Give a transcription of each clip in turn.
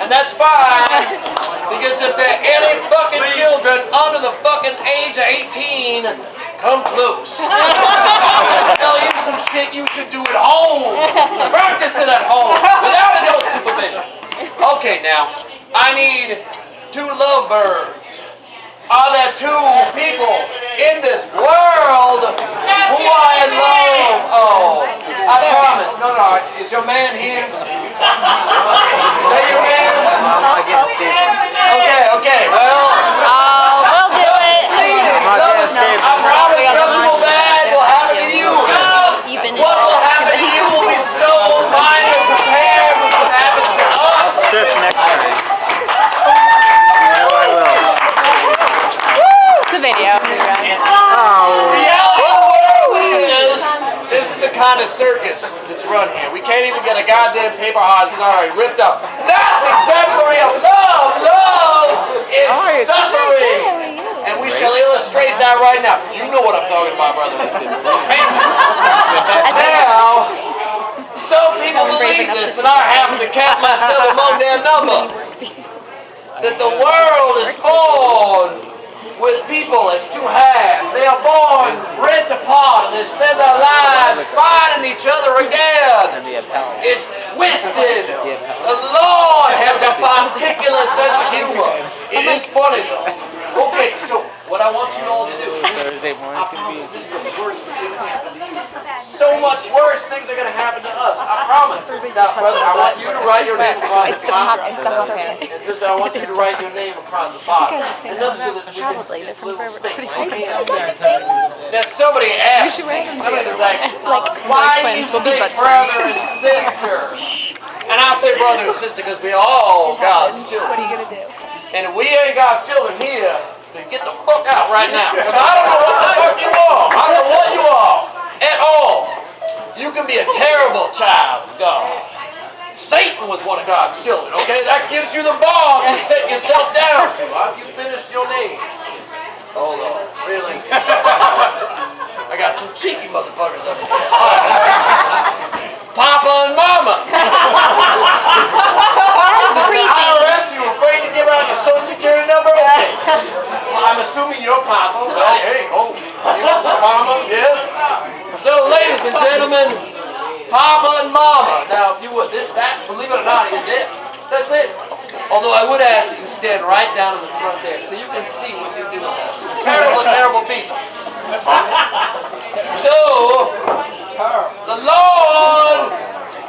And that's fine, because if there are any fucking children under the fucking age of 18, come close. I'm gonna tell you some shit you should do at home. Practice it at home, without adult supervision. Okay, now, I need 2 lovebirds. Are there 2 people in this world who are in love? Oh, I promise. No, is your man here? Is that your man? Okay, well. We'll do it. I promise nothing will bad will happen to you. What will happen to you will be so minor compared with what happens to us. I'll strip next time. It's a video. Reality world is, this is the kind of circus that's run here. We can't even get a goddamn paper hard sorry ripped up. That's exemplary of love. Love is suffering. And we shall illustrate that right now. You know what I'm talking about, brother. Now, some people believe this, and I happen to count myself among their number, that the world is born with people as 2 halves. They are born rent apart, and they spend their lives fighting each other again. It's twisted. The Lord has a particular sense of humor. It is funny, though. Okay, so what I want you all to do, Thursday morning I promise this is the worst thing that's going to happen to you. So much worse things are going to happen to us. I promise. Now, brother, I want you to write your name across the bottom. And sister, I want you to write your name across the bottom. Enough so that we can get a little space. Now, somebody asked me, somebody was like, why do you say brother and sister? And I say brother and sister because we all God's children. What are you going to do? And if we ain't got children here, then get the fuck out right now. Because I don't know what the fuck you are. I don't know what you are at all. You can be a terrible child of God. Satan was one of God's children, okay? That gives you the bar to set yourself down to. Have you finished your name? Hold on. Really? I got some cheeky motherfuckers up here. Papa and Mama. IRS, you afraid to give out your social security number? Okay. Well, I'm assuming you're Papa. Hey, you're Mama, yes. So, ladies and gentlemen, Papa and Mama. Now, if you would, that, believe it or not, is it. That's it. Although I would ask that you stand right down in the front there so you can see what you do. Terrible, terrible people. So, the Lord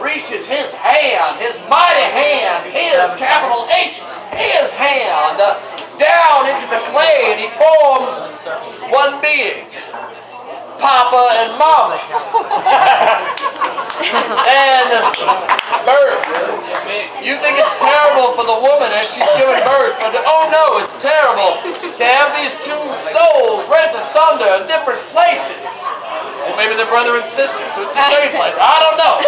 reaches His hand, His mighty hand, His capital H, His hand, down into the clay, and He forms one being, Papa and Mama. And birth. You think it's terrible for the woman as she's giving birth, but oh no, it's terrible to have these 2 souls rent asunder in different places. Or maybe they're brother and sister, so it's the same place. I don't know.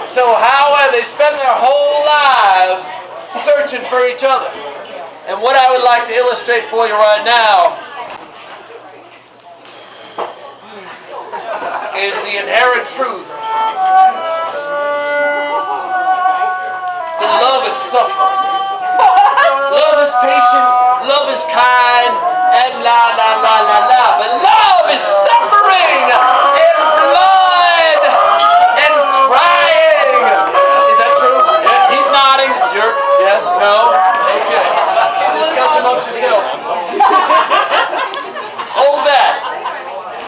So however, they spend their whole lives searching for each other. And what I would like to illustrate for you right now is the inherent truth that love is suffering. Love is patient, love is kind, and la la la la la. But love is suffering and blood and crying. Is that true? Yeah, he's nodding. Yes, no? Okay. Discuss amongst yourselves. Hold that.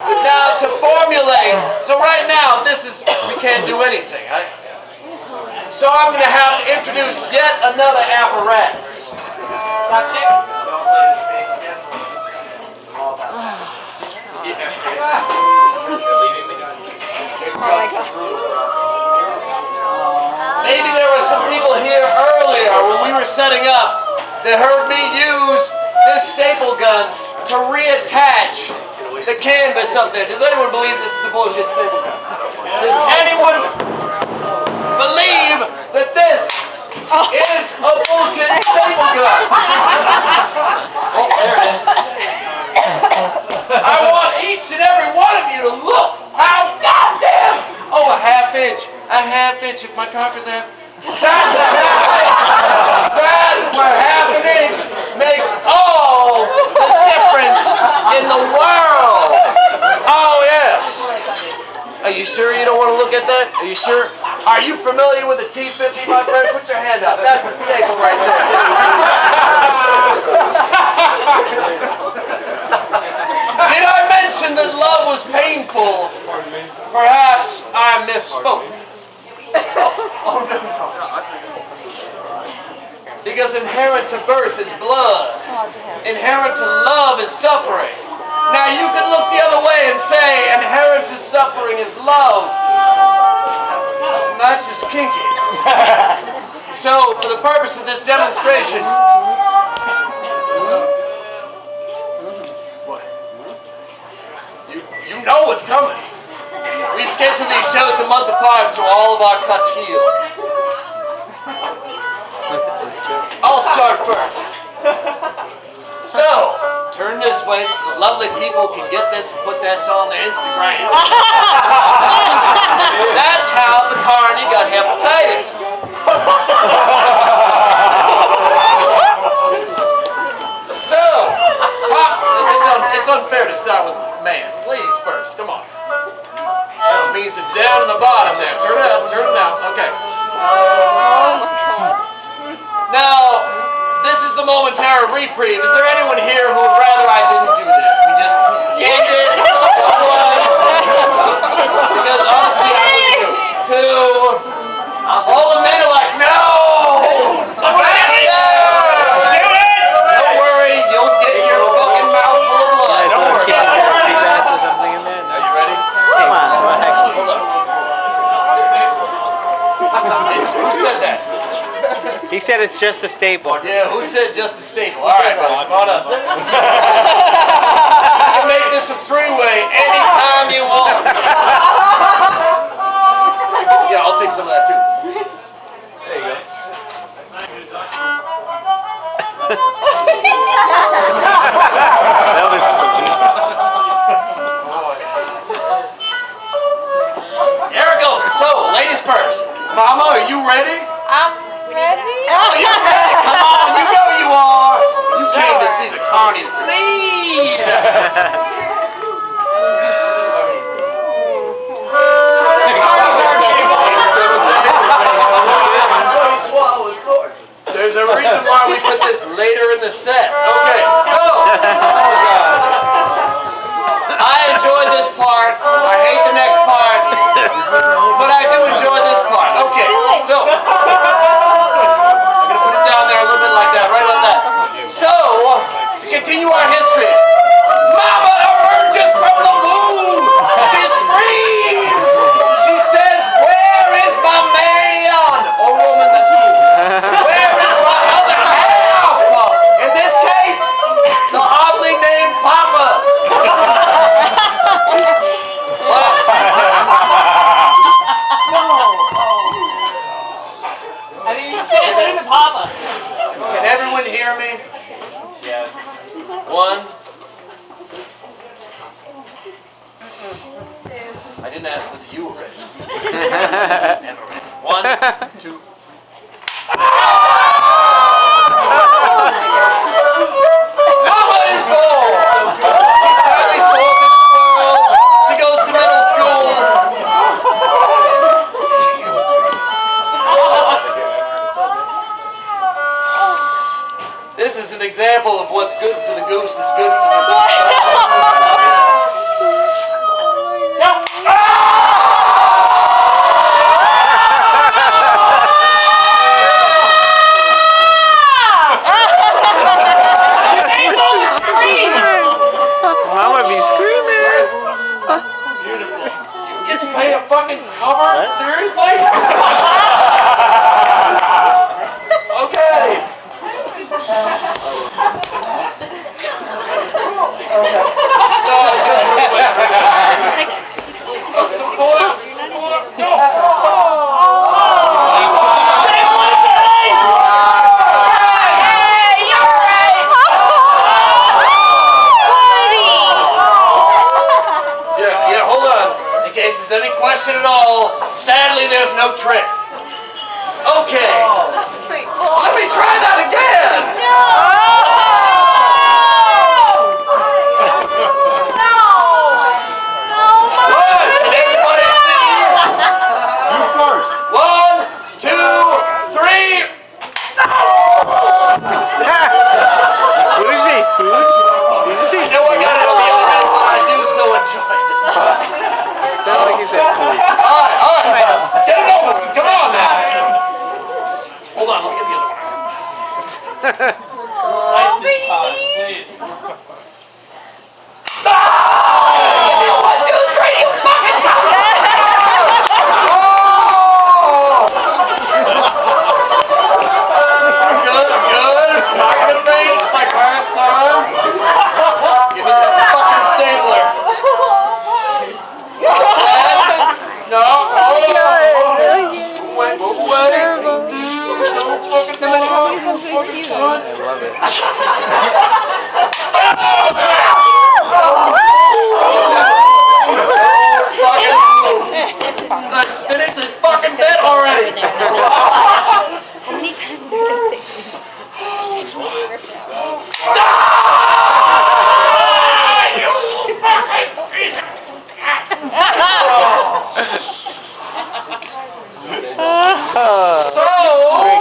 Now to formulate, so right now we can't do anything. So I'm going to have to introduce yet another apparatus. Maybe there were some people here earlier when we were setting up that heard me use this staple gun to reattach the canvas up there. Does anyone believe this is a bullshit staple gun? Does anyone believe that this is a bullshit staple gun? Oh, there it is. I want each and every one of you to look how goddamn, a half inch if my cock is a half. That's a half inch. That's where half an inch makes all the difference in the world. Oh, yes. Are you sure you don't want to look at that? Are you sure? Are you familiar with the T-50, my friend? Put your hand up. That's a staple right there. Did I mention that love was painful? Perhaps I misspoke. Oh, no. Because inherent to birth is blood. Inherent to love is suffering. Now you can look the other way and say inherent to suffering is love. That's just kinky. So, for the purpose of this demonstration, you know what's coming. We schedule these shows a month apart so all of our cuts heal. I'll start first. So, turn this way so the lovely people can get this and put this on their Instagram. That's how the carny got hepatitis. So, it's unfair to start with man. Ladies first, come on. That means it's down in the bottom there. Turn it out, turn it out. Okay. Now, this is the momentary reprieve. Is there anyone here who would rather I didn't do this? We just end it. Because honestly, I would do. Two. All the men are like, no! Faster! Don't worry, you'll get your fucking mouth full of blood. Don't worry. Are you ready? Come on. Hold on. Who said that? He said it's just a staple. Yeah, who said just a staple? All right, buddy, come on up. You can make this a three-way anytime you want. Yeah, I'll take some of that too. There you go. That was Here it goes. So, ladies first. Mama, are you ready? I'm ready. Oh, you're ready. Come on, you know you are. You came to see the carnies bleed. There's a reason why we put this later in the set. Okay, so I enjoyed this part. I hate the next part, but I do enjoy this part. Okay, so I'm gonna put it down there a little bit like that, right like that. So to continue our history, Mama emerges from the womb. She screams. She says, "Where is my man?" Or woman, that's you. Where is my other half? In this case, the oddly named Papa. What? I mean, you can't name the Papa. Can everyone hear me? Yeah. One. I didn't ask whether you were ready. Never ready. 1, 2. Mama is born. She's finally spoken to the world. She goes to middle school. This is an example of what's good for the goose is good for the goose. Mama be screaming. You get to pay a fucking cover? Seriously? Okay. Hold up. Go. Yeah, hold on. In case there's any question at all, sadly there's no trick. Okay. Let me try that again. Good. Can everybody see? You first. 1, 2, 3. What is he, food? I know I got it on the other hand, but I do so enjoy it. Sounds like he said food. All right. Get it over with. Come on now. Hold on, let me get the other one. Nice this time, please. Oh! 1, 2, 3, you fucking got it! Good. Not gonna beat like last time. Give me that fucking stapler. No. Wait, move away. Don't fucking No, but nobody's gonna think you. I love it. Let's finish this fucking bit already.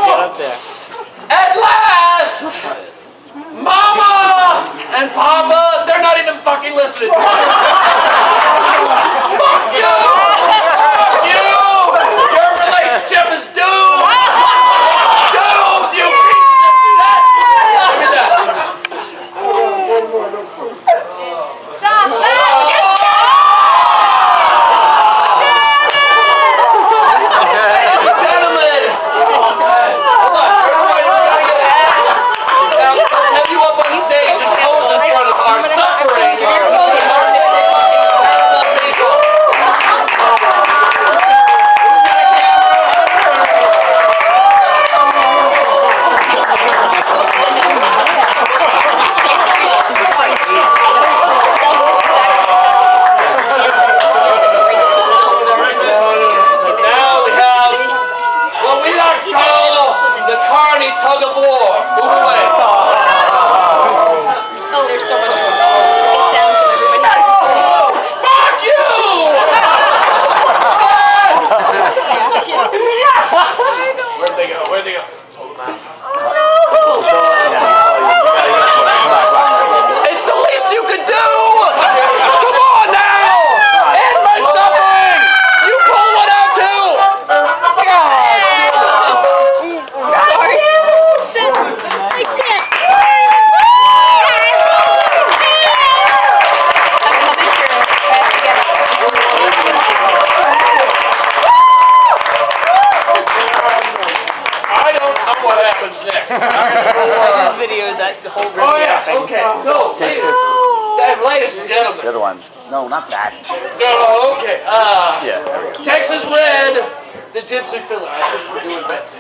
Get up there. At last, Mama and Papa, they're not even fucking listening to me. Fuck you! Your relationship is doomed! It's doomed, you pieces of that! Give me that. Stop that! Ladies and gentlemen, hold on, everybody, we gotta get it. Now, let's have you up on stage and pose in front of our suffering, our fucking people. Now we have what we like to call the Carney tug of war. Move away. Oh, there's so much more. Sounds of everybody. Fuck you! Where'd they go? It's the least you could do! Come on now! End my suffering! You pull one out too! God! Sorry. Shit. I can't. I'm a picture. I have to get I don't know what happens next. This video, that's the whole Oh yes, okay, so, ladies and The gentlemen. other one. No, not that. No, okay, Yeah, there we go. Texas Red, the Gypsy Fiddler. I think we're doing Betsy.